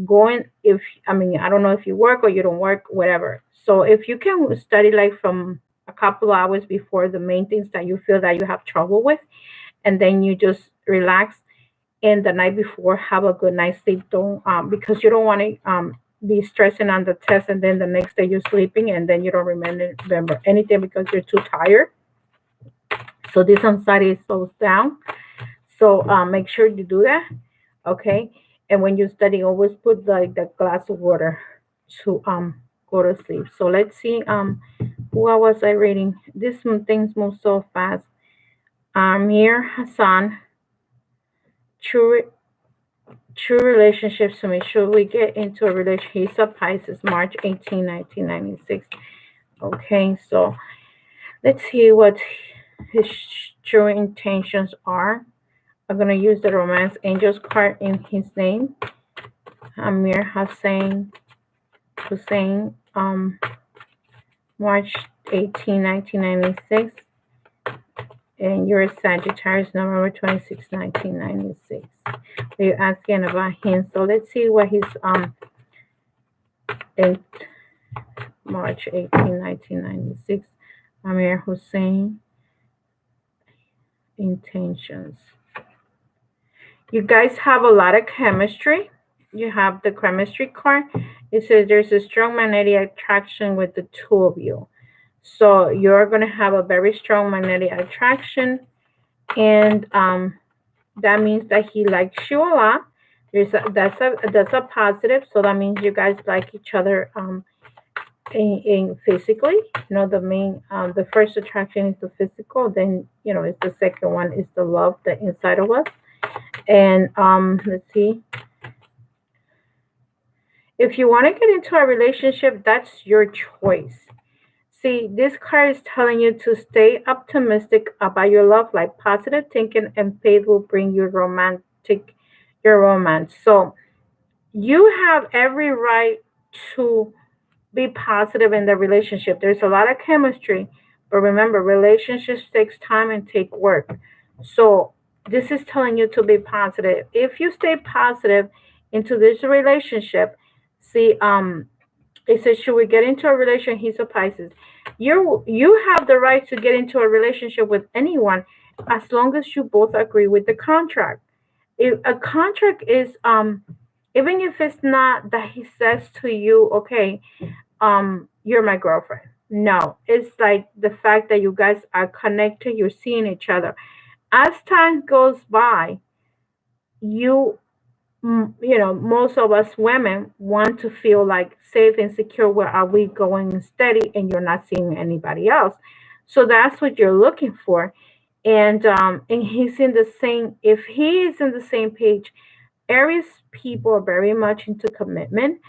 going, if I mean, I don't know if you work or you don't work, whatever. So if you can study like from a couple hours before the main things that you feel that you have trouble with, and then you just relax, and the night before have a good night's sleep. Don't because you don't want to be stressing on the test, and then the next day you're sleeping and then you don't remember anything because you're too tired. So this anxiety slows down. So make sure you do that. Okay. And when you study, always put like the glass of water to go to sleep. So let's see what was I reading? These things move so fast. Amir Hassan, true relationships to me. Should we get into a relationship? He's a Pisces, March 18, 1996. Okay, so let's see what his true intentions are. I'm going to use the Romance Angels card in his name. Amir Hussein, March 18, 1996. And you're Sagittarius, November 26, 1996. You're asking about him. So let's see what he's in March 18, 1996. Amir Hussein, intentions. You guys have a lot of chemistry. You have the chemistry card. It says there's a strong magnetic attraction with the two of you. So you're going to have a very strong magnetic attraction. And that means that he likes you a lot. That's a positive. So that means you guys like each other in physically. You know, the first attraction is the physical. Then, you know, it's the second one is the love that inside of us. And let's see. If you want to get into a relationship, that's your choice. See, this card is telling you to stay optimistic about your love life. Positive thinking and faith will bring you your romance. So you have every right to be positive in the relationship. There's a lot of chemistry, but remember, relationships takes time and take work. So this is telling you to be positive. If you stay positive into this relationship, see, it says, should we get into a relationship? He's a Pisces. You have the right to get into a relationship with anyone as long as you both agree with the contract. If a contract is even if it's not that he says to you, okay, you're my girlfriend. No, it's like the fact that you guys are connected, you're seeing each other. As time goes by, you you know, most of us women want to feel like safe and secure. Where are we going steady and you're not seeing anybody else? So that's what you're looking for. And he's in the same, if he is in the same page, Aries people are very much into commitment.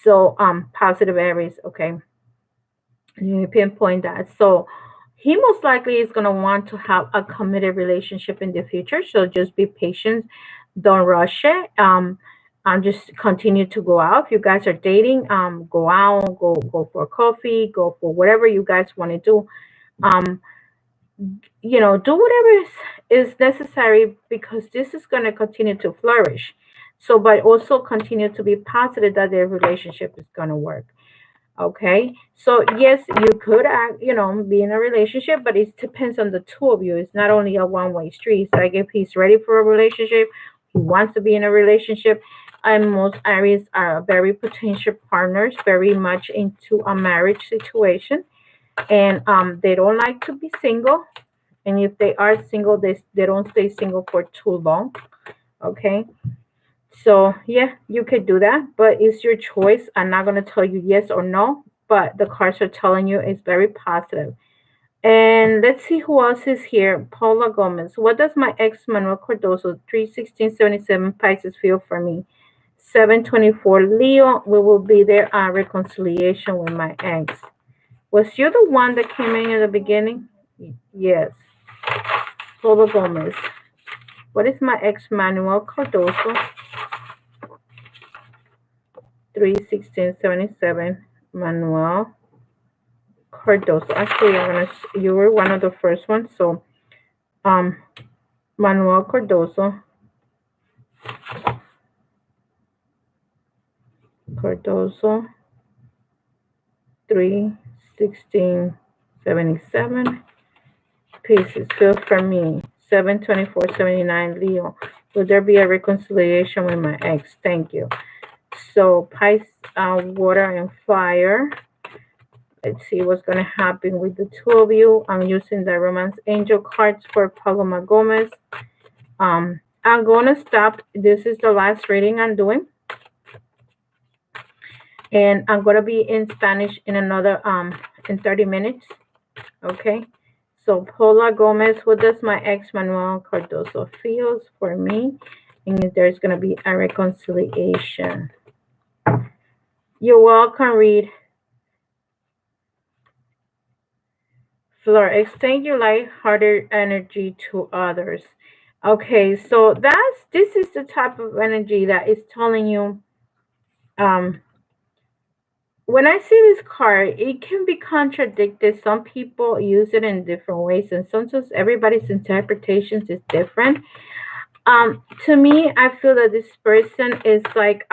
So positive Aries, okay. You pinpoint that. So he most likely is going to want to have a committed relationship in the future. So just be patient. Don't rush it. And just continue to go out. If you guys are dating, go out, go for coffee, go for whatever you guys want to do. Um, you know, do whatever is necessary because this is going to continue to flourish. So, but also continue to be positive that their relationship is going to work. Okay, so yes, you could act, you know, be in a relationship, but it depends on the two of you. It's not only a one-way street. It's like if he's ready for a relationship, he wants to be in a relationship, and most Aries are very potential partners, very much into a marriage situation, and they don't like to be single. And if they are single, they don't stay single for too long. Okay, so yeah, you could do that, but it's your choice. I'm not gonna tell you yes or no, but the cards are telling you it's very positive. And let's see who else is here. Paula Gomez. What does my ex Manuel Cardoso 31677 Pisces feel for me? 724 Leo. We will be there on reconciliation with my ex. Was you the one that came in the beginning? Yes. Paula Gomez. What is my ex Manuel Cardoso 31677 Manuel Cardoso. Actually, you were one of the first ones. So, um, Manuel Cardoso, 31677 pieces. Feel for me. 72479 Leo. Will there be a reconciliation with my ex? Thank you. So, Pisces, water and fire. Let's see what's going to happen with the two of you. I'm using the Romance Angel cards for Paloma Gomez. I'm going to stop. This is the last reading I'm doing. And I'm going to be in Spanish in another, in 30 minutes. Okay. So, Paula Gomez, what does my ex Manuel Cardoso feels for me? And if there's going to be a reconciliation. You're welcome, Reed. Fleur, extend your light-hearted energy to others. Okay, so this is the type of energy that is telling you, um when I see this card, it can be contradicted. Some people use it in different ways, and sometimes everybody's interpretations is different. To me, I feel that this person is like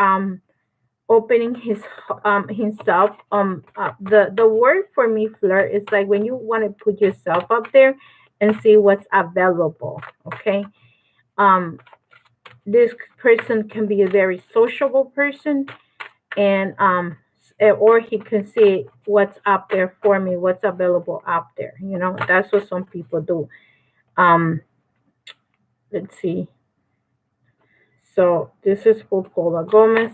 opening himself. The word for me, flirt, is like when you want to put yourself up there and see what's available. Okay. Um, this person can be a very sociable person, and or he can see what's out there for me, what's available out there. That's what some people do. um let's see. So this is for Paula Gomez,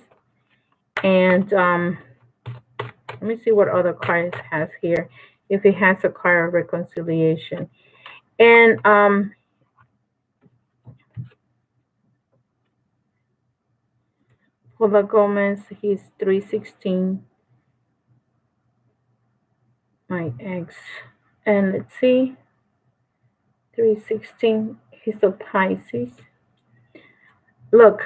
and let me see what other cards has here, if it has a card of reconciliation. And Paula Gomez, he's 316, my ex. And let's see, 316, he's a Pisces. Look,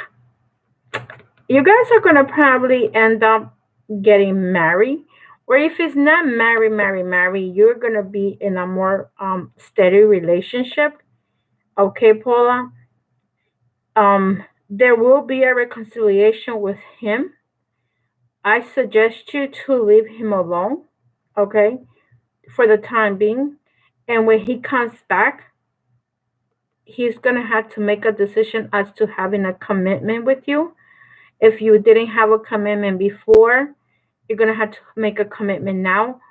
you guys are gonna probably end up getting married, or if it's not marry, you're gonna be in a more steady relationship. Okay, Paula. There will be a reconciliation with him. I suggest you to leave him alone, okay, for the time being. And when he comes back, he's gonna have to make a decision as to having a commitment with you. If you didn't have a commitment before, you're going to have to make a commitment now.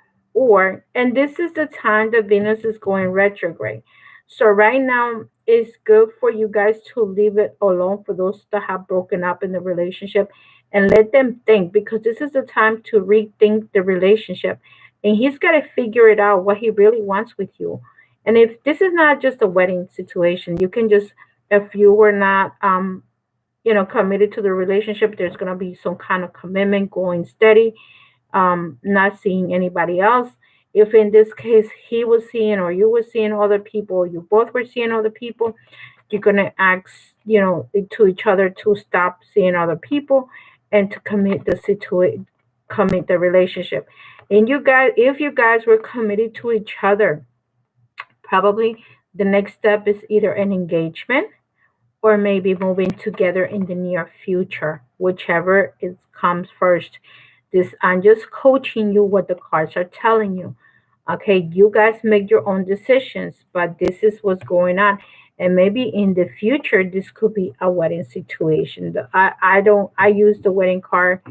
And this is the time that Venus is going retrograde. So right now, it's good for you guys to leave it alone, for those that have broken up in the relationship, and let them think, because this is the time to rethink the relationship. And he's got to figure it out what he really wants with you. And if this is not just a wedding situation, you can just, if you were not committed to the relationship, there's going to be some kind of commitment going steady, not seeing anybody else. If in this case he was seeing, or you were seeing other people, or you both were seeing other people, you're going to ask, to each other to stop seeing other people and to commit the relationship. And you guys, if you guys were committed to each other, probably the next step is either an engagement or maybe moving together in the near future, whichever is comes first. This, I'm just coaching you what the cards are telling you. Okay, you guys make your own decisions, but this is what's going on. And maybe in the future this could be a wedding situation. I don't, I use the wedding card,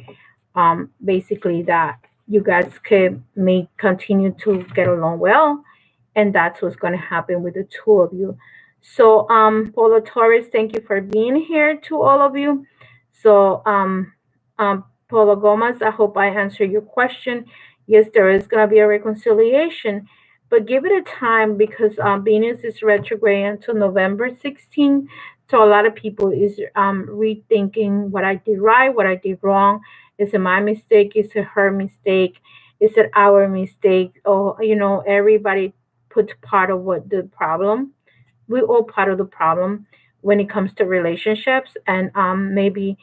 basically that you guys can may continue to get along well, and that's what's going to happen with the two of you. So, Paula Torres, thank you for being here, to all of you. So, Paula Gomez, I hope I answered your question. Yes, there is going to be a reconciliation, but give it a time, because Venus is retrograde until November 16th. So a lot of people is rethinking what I did right, what I did wrong. Is it my mistake? Is it her mistake? Is it our mistake? Or, everybody puts part of what the problem. We all part of the problem when it comes to relationships, and maybe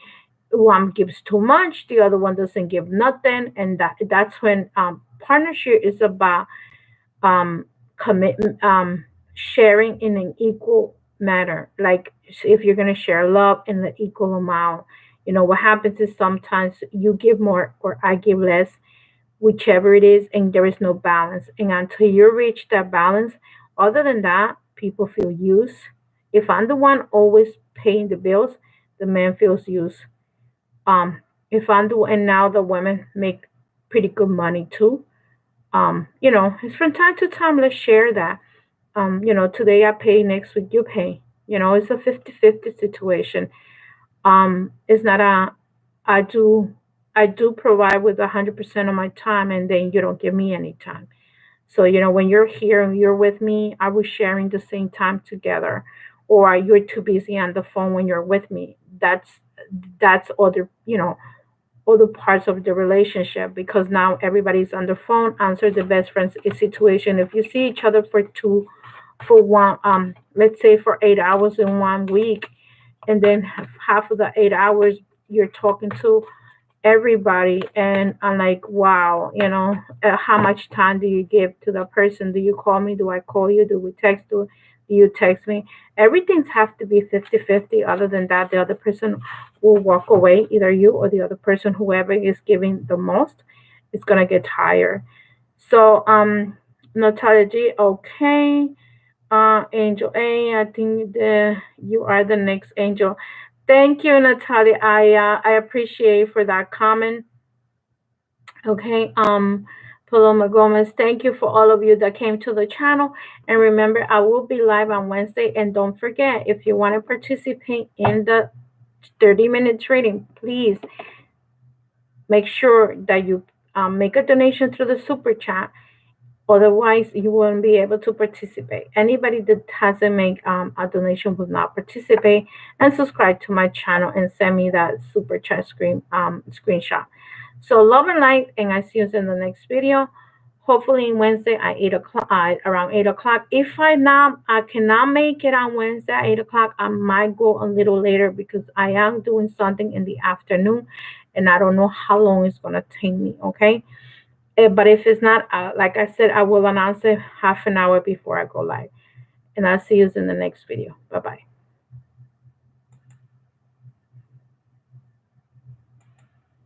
one gives too much, the other one doesn't give nothing, and that's when partnership is about commitment, sharing in an equal manner. Like, if you're going to share love in the equal amount, what happens is sometimes you give more or I give less, whichever it is, and there is no balance. And until you reach that balance, other than that, people feel used. If I'm the one always paying the bills, the man feels used. If I'm the, and now the women make pretty good money too. It's from time to time, let's share that. Today I pay, next week you pay. It's a 50-50 situation. It's not a, I do, I do provide with 100% of my time, and then you don't give me any time. So, when you're here and you're with me, are we sharing the same time together? Or are you too busy on the phone when you're with me? That's other, other parts of the relationship, because now everybody's on the phone. Answer the best friends situation. If you see each other for for one, let's say for 8 hours in one week, and then half of the 8 hours you're talking to everybody, and I'm like, wow, how much time do you give to the person? Do you call me? Do I call you? Do we text? Do you text me? Everything's have to be 50-50. Other than that, the other person will walk away. Either you or the other person, whoever is giving the most, is gonna get tired. So, Natalia G, okay. Angel A, I think you are the next angel. Thank you, Natalia. I appreciate for that comment. Okay, Paloma Gomez, thank you for all of you that came to the channel. And remember, I will be live on Wednesday. And don't forget, if you want to participate in the 30-minute trading, please make sure that you make a donation through the super chat. Otherwise, you won't be able to participate. Anybody that hasn't made a donation will not participate. And subscribe to my channel and send me that super chat screenshot. So love and light, and I see you in the next video. Hopefully Wednesday at 8 o'clock, around 8 o'clock. If I cannot make it on Wednesday at 8 o'clock, I might go a little later because I am doing something in the afternoon, and I don't know how long it's gonna take me. Okay. But if it's not, like I said, I will announce it half an hour before I go live. And I'll see you in the next video. Bye-bye.